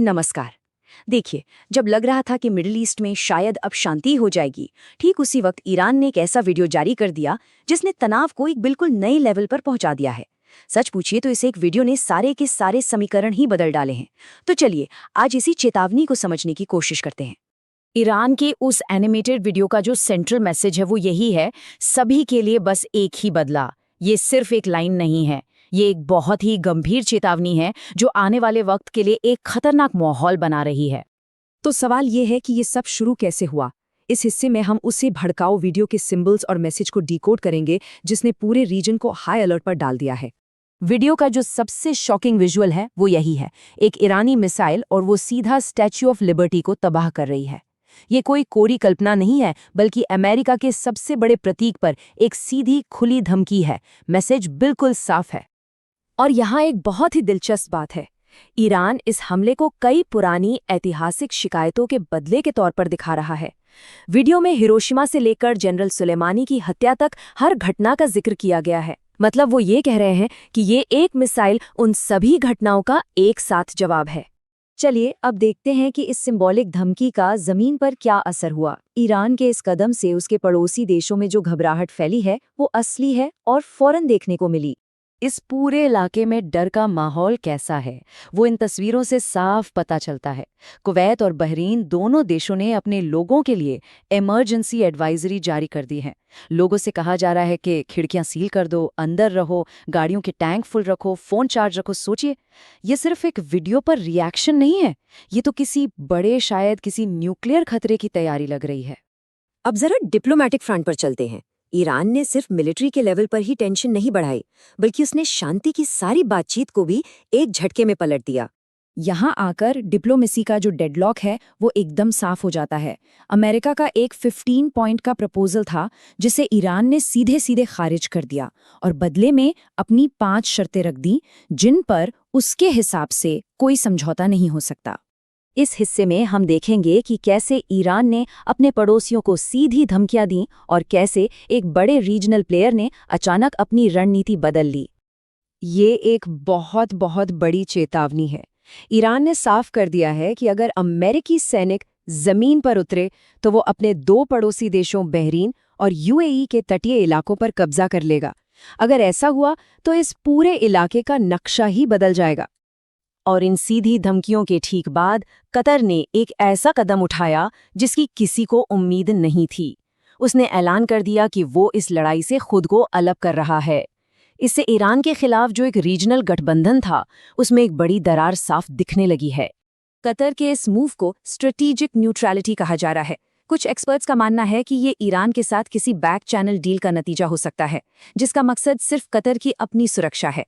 नमस्कार। देखिए, जब लग रहा था कि मिडिल ईस्ट में शायद अब शांति हो जाएगी, ठीक उसी वक्त ईरान ने एक ऐसा वीडियो जारी कर दिया जिसने तनाव को एक बिल्कुल नए लेवल पर पहुंचा दिया है। सच पूछिए तो इस एक वीडियो ने सारे के सारे समीकरण ही बदल डाले हैं। तो चलिए आज इसी चेतावनी को समझने की कोशिश करते हैं। ईरान के उस एनिमेटेड वीडियो का जो सेंट्रल मैसेज है वो यही है, सभी के लिए बस एक ही बदला। ये सिर्फ एक लाइन नहीं है, ये एक बहुत ही गंभीर चेतावनी है जो आने वाले वक्त के लिए एक खतरनाक माहौल बना रही है। तो सवाल ये है कि ये सब शुरू कैसे हुआ। इस हिस्से में हम उसे भड़काऊ वीडियो के सिंबल्स और मैसेज को डिकोड करेंगे जिसने पूरे रीजन को हाई अलर्ट पर डाल दिया है। वीडियो का जो सबसे शॉकिंग विजुअल है वो यही है, एक ईरानी मिसाइल और वो सीधा स्टैच्यू ऑफ लिबर्टी को तबाह कर रही है। ये कोई कोरी कल्पना नहीं है, बल्कि अमेरिका के सबसे बड़े प्रतीक पर एक सीधी खुली धमकी है। मैसेज बिल्कुल साफ है। और यहाँ एक बहुत ही दिलचस्प बात है, ईरान इस हमले को कई पुरानी ऐतिहासिक शिकायतों के बदले के तौर पर दिखा रहा है। वीडियो में हिरोशिमा से लेकर जनरल सुलेमानी की हत्या तक हर घटना का जिक्र किया गया है। मतलब वो ये कह रहे हैं कि ये एक मिसाइल उन सभी घटनाओं का एक साथ जवाब है। चलिए अब देखते हैं कि इस सिंबॉलिक धमकी का जमीन पर क्या असर हुआ। ईरान के इस कदम से उसके पड़ोसी देशों में जो घबराहट फैली है वो असली है और फौरन देखने को मिली। इस पूरे इलाके में डर का माहौल कैसा है वो इन तस्वीरों से साफ पता चलता है। कुवैत और बहरीन दोनों देशों ने अपने लोगों के लिए इमरजेंसी एडवाइजरी जारी कर दी है। लोगों से कहा जा रहा है कि खिड़कियां सील कर दो, अंदर रहो, गाड़ियों के टैंक फुल रखो, फोन चार्ज रखो। सोचिए, ये सिर्फ एक वीडियो पर रिएक्शन नहीं है, ये तो किसी बड़े, शायद किसी न्यूक्लियर खतरे की तैयारी लग रही है। अब जरा डिप्लोमैटिक फ्रंट पर चलते हैं। ईरान ने सिर्फ मिलिट्री के लेवल पर ही टेंशन नहीं बढ़ाई, बल्कि उसने शांति की सारी बातचीत को भी एक झटके में पलट दिया। यहाँ आकर डिप्लोमेसी का जो डेडलॉक है वो एकदम साफ हो जाता है। अमेरिका का एक 15 पॉइंट का प्रपोजल था जिसे ईरान ने सीधे सीधे खारिज कर दिया और बदले में अपनी 5 शर्तें रख दी जिन पर उसके हिसाब से कोई समझौता नहीं हो सकता। इस हिस्से में हम देखेंगे कि कैसे ईरान ने अपने पड़ोसियों को सीधी धमकियां दी और कैसे एक बड़े रीजनल प्लेयर ने अचानक अपनी रणनीति बदल ली। ये एक बहुत बहुत बड़ी चेतावनी है। ईरान ने साफ कर दिया है कि अगर अमेरिकी सैनिक जमीन पर उतरे तो वो अपने 2 पड़ोसी देशों बहरीन और यूएई के तटीय इलाकों पर कब्जा कर लेगा। अगर ऐसा हुआ तो इस पूरे इलाके का नक्शा ही बदल जाएगा। और इन सीधी धमकियों के ठीक बाद कतर ने एक ऐसा कदम उठाया जिसकी किसी को उम्मीद नहीं थी। उसने ऐलान कर दिया कि वो इस लड़ाई से खुद को अलग कर रहा है। इससे ईरान के खिलाफ जो एक रीजनल गठबंधन था उसमें एक बड़ी दरार साफ दिखने लगी है। कतर के इस मूव को स्ट्रेटेजिक न्यूट्रलिटी कहा जा रहा है। कुछ एक्सपर्ट्स का मानना है कि ये ईरान के साथ किसी बैक चैनल डील का नतीजा हो सकता है, जिसका मकसद सिर्फ कतर की अपनी सुरक्षा है।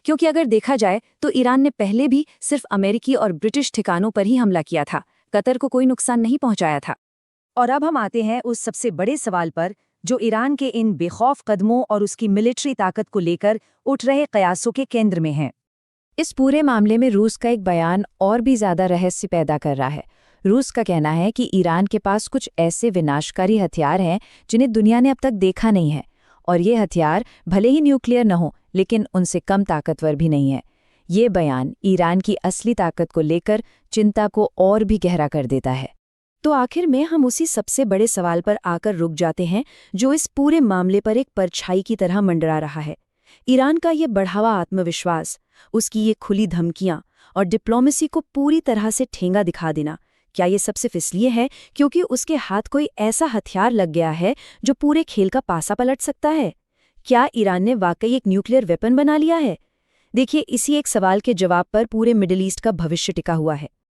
क्योंकि अगर देखा जाए तो ईरान ने पहले भी सिर्फ अमेरिकी और ब्रिटिश ठिकानों पर ही हमला किया था, कतर को कोई नुकसान नहीं पहुंचाया था। और अब हम आते हैं उस सबसे बड़े सवाल पर जो ईरान के इन बेखौफ कदमों और उसकी मिलिट्री ताकत को लेकर उठ रहे कयासों के केंद्र में है। इस पूरे मामले में रूस का एक बयान और भी ज्यादा रहस्य पैदा कर रहा है। रूस का कहना है कि ईरान के पास कुछ ऐसे विनाशकारी हथियार हैं जिन्हें दुनिया ने अब तक देखा नहीं है, और ये हथियार भले ही न्यूक्लियर न हो लेकिन उनसे कम ताकतवर भी नहीं है। ये बयान ईरान की असली ताकत को लेकर चिंता को और भी गहरा कर देता है। तो आखिर में हम उसी सबसे बड़े सवाल पर आकर रुक जाते हैं जो इस पूरे मामले पर एक परछाई की तरह मंडरा रहा है। ईरान का ये बढ़ावा आत्मविश्वास, उसकी ये खुली धमकियां और डिप्लोमेसी को पूरी तरह से ठेंगा दिखा देना, क्या ये सब सिर्फ इसलिए है क्योंकि उसके हाथ कोई ऐसा हथियार लग गया है जो पूरे खेल का पासा पलट सकता है? क्या ईरान ने वाकई एक न्यूक्लियर वेपन बना लिया है? देखिए, इसी एक सवाल के जवाब पर पूरे मिडिल ईस्ट का भविष्य टिका हुआ है।